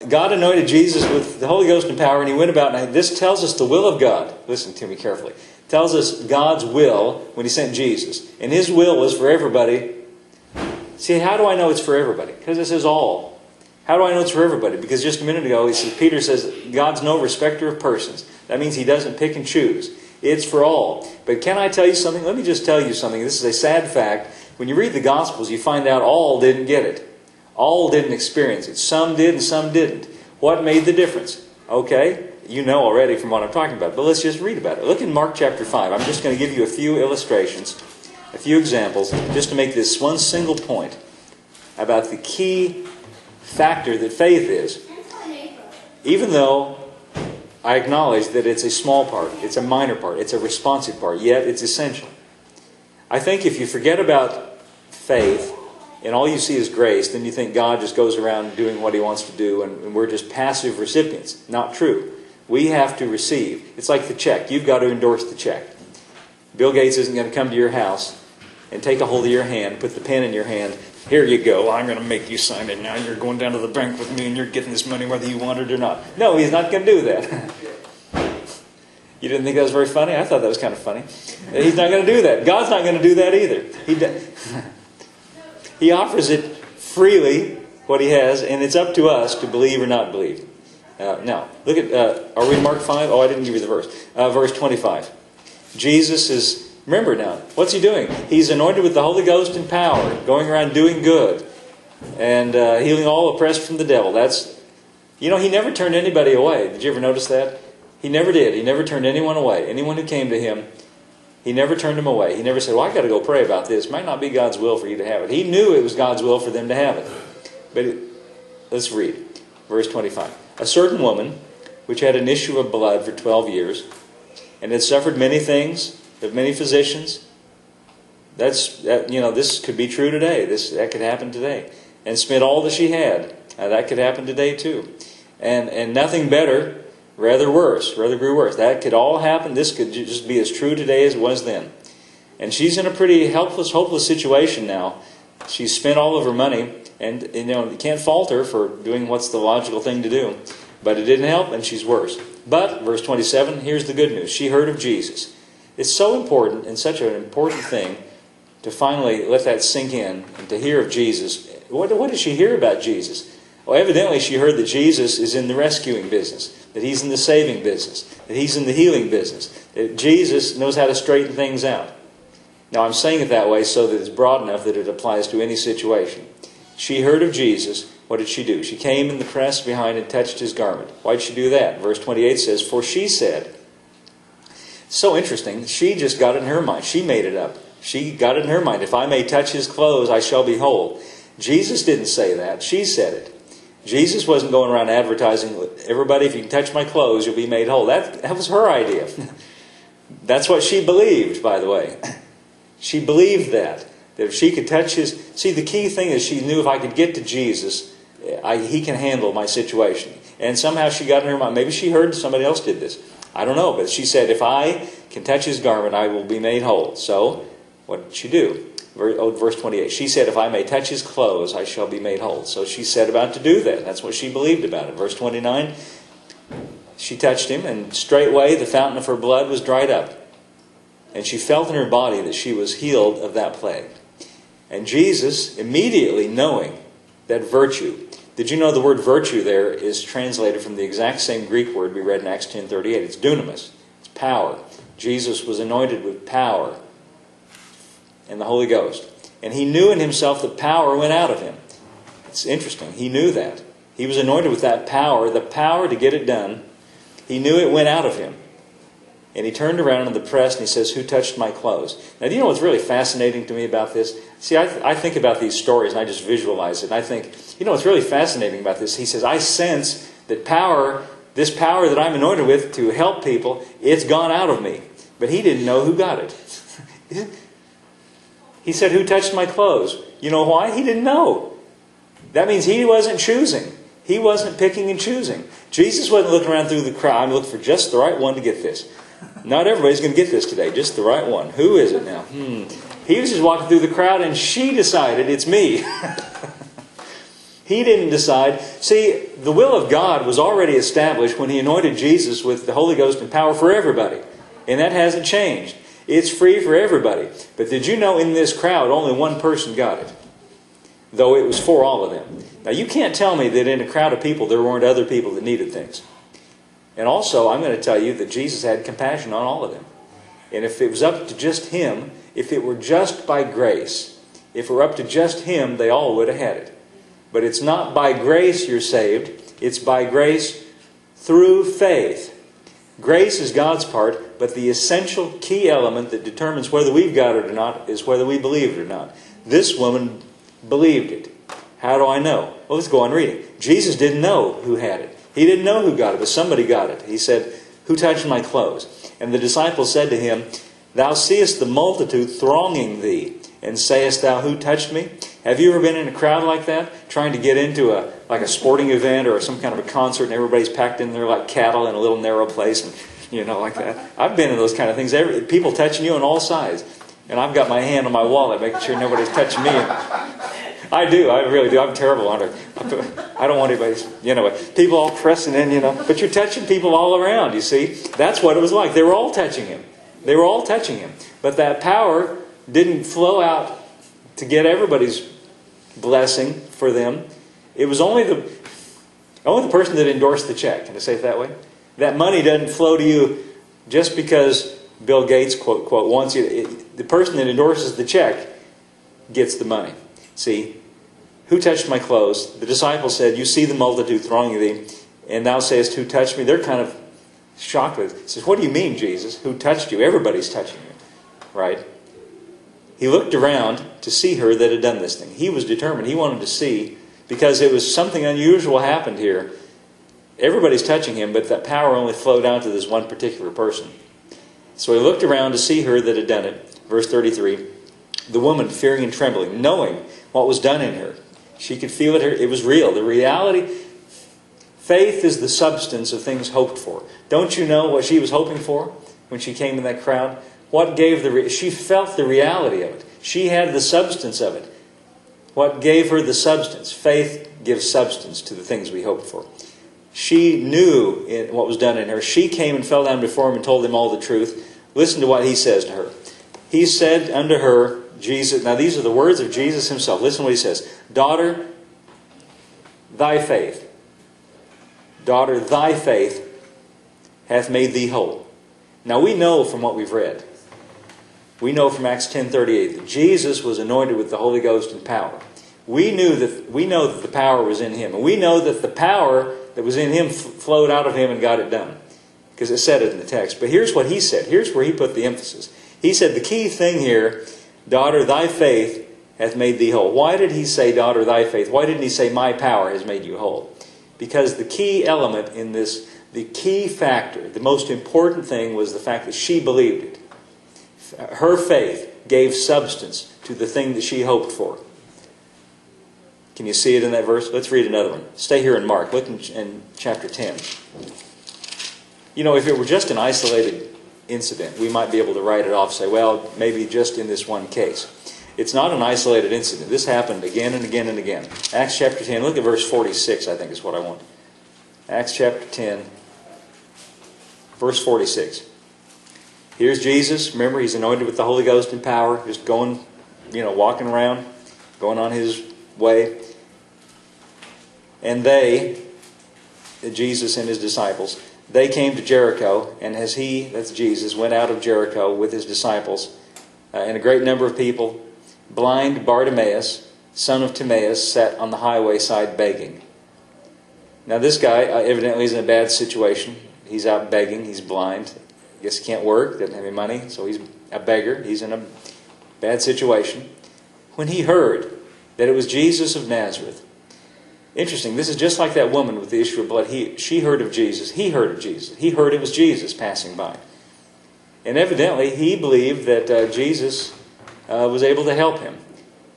God anointed Jesus with the Holy Ghost and power, and he went about, and this tells us the will of God. Listen to me carefully. It tells us God's will when he sent Jesus. And his will was for everybody. See, how do I know it's for everybody? Because it says all. How do I know it's for everybody? Because just a minute ago, Peter says, God's no respecter of persons. That means he doesn't pick and choose. It's for all. But can I tell you something? Let me just tell you something. This is a sad fact. When you read the Gospels, you find out all didn't get it. All didn't experience it. Some did and some didn't. What made the difference? Okay, you know already from what I'm talking about, but let's just read about it. Look in Mark chapter 5. I'm just going to give you a few illustrations, a few examples, just to make this one single point about the key factor that faith is. Even though I acknowledge that it's a small part, it's a minor part, it's a responsive part, yet it's essential. I think if you forget about faith, and all you see is grace, then you think God just goes around doing what he wants to do and we're just passive recipients. Not true. We have to receive. It's like the check. You've got to endorse the check. Bill Gates isn't going to come to your house and take a hold of your hand, put the pen in your hand. Here you go. I'm going to make you sign it now. You're going down to the bank with me and you're getting this money whether you want it or not. No, he's not going to do that. You didn't think that was very funny? I thought that was kind of funny. He's not going to do that. God's not going to do that either. He offers it freely, what he has, and it's up to us to believe or not believe. Now, look at, are we in Mark 5? Oh, I didn't give you the verse. Verse 25. Jesus is, remember now, what's he doing? He's anointed with the Holy Ghost and power, going around doing good, and healing all oppressed from the devil. That's, you know, he never turned anybody away. Did you ever notice that? He never did. He never turned anyone away. Anyone who came to him, he never turned them away. He never said, well, I got to go pray about this. It might not be God's will for you to have it. He knew it was God's will for them to have it. But let's read. Verse 25. A certain woman, which had an issue of blood for 12 years, and had suffered many things of many physicians. This could be true today. That could happen today. And spent all that she had. That could happen today too. And nothing better, rather worse, rather grew worse. That could all happen. This could just be as true today as it was then. And she's in a pretty helpless, hopeless situation now. She's spent all of her money, and you can't fault her for doing what's the logical thing to do. But it didn't help, and she's worse. But, verse 27, here's the good news. She heard of Jesus. It's so important, and such an important thing, to finally let that sink in, and to hear of Jesus. What did she hear about Jesus? Well, evidently she heard that Jesus is in the rescuing business, that he's in the saving business, that he's in the healing business, that Jesus knows how to straighten things out. Now, I'm saying it that way so that it's broad enough that it applies to any situation. She heard of Jesus. What did she do? She came in the press behind and touched his garment. Why did she do that? Verse 28 says, for she said. So interesting. She just got it in her mind. She made it up. She got it in her mind. If I may touch his clothes, I shall be whole. Jesus didn't say that. She said it. Jesus wasn't going around advertising, everybody, if you can touch my clothes, you'll be made whole. That was her idea. That's what she believed, by the way. She believed that if she could touch his... See, the key thing is she knew if I could get to Jesus, he can handle my situation. And somehow she got in her mind, maybe she heard somebody else did this. I don't know, but she said, if I can touch his garment, I will be made whole. So, what did she do? Verse 28. She said, if I may touch his clothes, I shall be made whole. So she set about to do that. That's what she believed about it. Verse 29. She touched him, and straightway the fountain of her blood was dried up. And she felt in her body that she was healed of that plague. And Jesus, immediately knowing that virtue, did you know the word virtue there is translated from the exact same Greek word we read in Acts 10:38. It's dunamis. It's power. Jesus was anointed with power and the Holy Ghost. And he knew in himself that power went out of him. It's interesting. He knew that. He was anointed with that power, the power to get it done. He knew it went out of him. And he turned around in the press and he says, who touched my clothes? Now, do you know what's really fascinating to me about this? See, I think about these stories and I just visualize it. And I think, you know what's really fascinating about this? He says, I sense that power, this power that I'm anointed with to help people, it's gone out of me. But he didn't know who got it. He said, who touched my clothes? You know why? He didn't know. That means he wasn't choosing. He wasn't picking and choosing. Jesus wasn't looking around through the crowd and looking for just the right one to get this. Not everybody's going to get this today, just the right one. Who is it now? He was just walking through the crowd and she decided, it's me. He didn't decide. See, the will of God was already established when He anointed Jesus with the Holy Ghost and power for everybody. And that hasn't changed. It's free for everybody. But did you know in this crowd only one person got it? Though it was for all of them. Now you can't tell me that in a crowd of people there weren't other people that needed things. And also I'm going to tell you that Jesus had compassion on all of them. And if it was up to just Him, if it were just by grace, if it were up to just Him, they all would have had it. But it's not by grace you're saved. It's by grace through faith. Grace is God's part, but the essential key element that determines whether we've got it or not is whether we believe it or not. This woman believed it. How do I know? Well, let's go on reading. Jesus didn't know who had it. He didn't know who got it, but somebody got it. He said, "Who touched my clothes?" And the disciples said to Him, "Thou seest the multitude thronging Thee, and sayest Thou, who touched me?" Have you ever been in a crowd like that, trying to get into a sporting event or some kind of a concert, and everybody's packed in there like cattle in a little narrow place, and like that? I've been in those kind of things. People touching you on all sides, and I've got my hand on my wallet, making sure nobody's touching me. I do. I really do. I'm terrible on it. I don't want anybody's, people all pressing in, But you're touching people all around, you see. That's what it was like. They were all touching Him. They were all touching Him. But that power didn't flow out to get everybody's blessing for them. It was only the person that endorsed the check. Can I say it that way? That money doesn't flow to you just because Bill Gates, quote, wants you. The person that endorses the check gets the money. See, who touched my clothes? The disciples said, "You see the multitude thronging Thee, and Thou sayest, who touched me?" They're kind of shocked with it. He says, "What do you mean, Jesus? Who touched you? Everybody's touching you." Right? He looked around to see her that had done this thing. He was determined. He wanted to see, because it was something unusual happened here. Everybody's touching Him, but that power only flowed out to this one particular person. So He looked around to see her that had done it. Verse 33, the woman, fearing and trembling, knowing what was done in her. She could feel it. It was real. The reality, faith is the substance of things hoped for. Don't you know what she was hoping for when she came in that crowd? What gave she felt the reality of it. She had the substance of it. What gave her the substance? Faith gives substance to the things we hope for. She knew what was done in her. She came and fell down before Him and told Him all the truth. Listen to what He says to her. He said unto her, Jesus, now these are the words of Jesus Himself. Listen to what He says. "Daughter, thy faith, hath made thee whole." Now we know from what we've read. We know from Acts 10:38 that Jesus was anointed with the Holy Ghost and power. We know that the power was in Him. And we know that the power that was in Him flowed out of Him and got it done. Because it said it in the text. But here's what He said. Here's where He put the emphasis. He said the key thing here, "Daughter, thy faith hath made thee whole." Why did He say, "Daughter, thy faith"? Why didn't He say, "My power has made you whole"? Because the key element in this, the key factor, the most important thing was the fact that she believed it. Her faith gave substance to the thing that she hoped for. Can you see it in that verse? Let's read another one. Stay here in Mark. Look in chapter 10. If it were just an isolated incident, we might be able to write it off, say, well, maybe just in this one case. It's not an isolated incident. This happened again and again and again. Acts chapter 10, look at verse 46, I think is what I want. Acts chapter 10, verse 46. Here's Jesus. Remember, He's anointed with the Holy Ghost and power, just going, walking around, going on His way. And Jesus and His disciples, they came to Jericho, and as He, that's Jesus, went out of Jericho with His disciples and a great number of people, blind Bartimaeus, son of Timaeus, sat on the highway side begging. Now this guy evidently is in a bad situation. He's out begging. He's blind. I guess he can't work, doesn't have any money, so he's a beggar. He's in a bad situation. When he heard that it was Jesus of Nazareth, interesting, this is just like that woman with the issue of blood. She heard of Jesus. He heard of Jesus. He heard it was Jesus passing by. And evidently, he believed that Jesus was able to help him.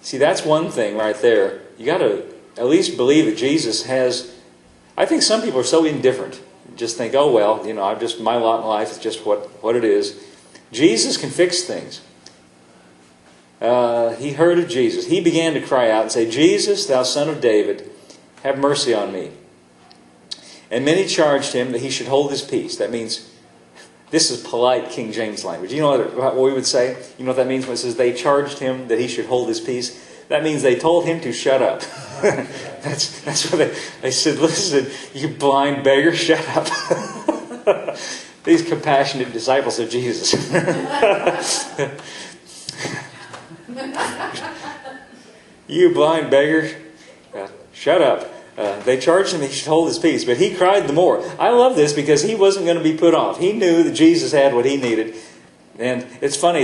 See, that's one thing right there. You got to at least believe that Jesus has... I think some people are so indifferent. Just think, oh, well, my lot in life is just what it is. Jesus can fix things. He heard of Jesus. He began to cry out and say, "Jesus, thou son of David, have mercy on me. And many charged him that he should hold his peace. That means, this is polite King James language. You know what we would say? You know what that means when it says they charged him that he should hold his peace? That means they told him to shut up. That's what they said, listen, you blind beggar, shut up. These compassionate disciples of Jesus. You blind beggar, shut up. They charged him that he should hold his peace, but he cried the more. I love this because he wasn't going to be put off. He knew that Jesus had what he needed. And it's funny,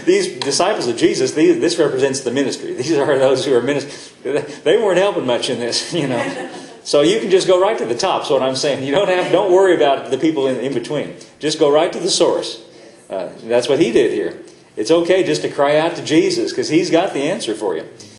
these disciples of Jesus, this represents the ministry. These are those who are ministers. They weren't helping much in this, you know. So you can just go right to the top, is what I'm saying. You don't worry about the people in between. Just go right to the source. That's what he did here. It's okay just to cry out to Jesus because he's got the answer for you.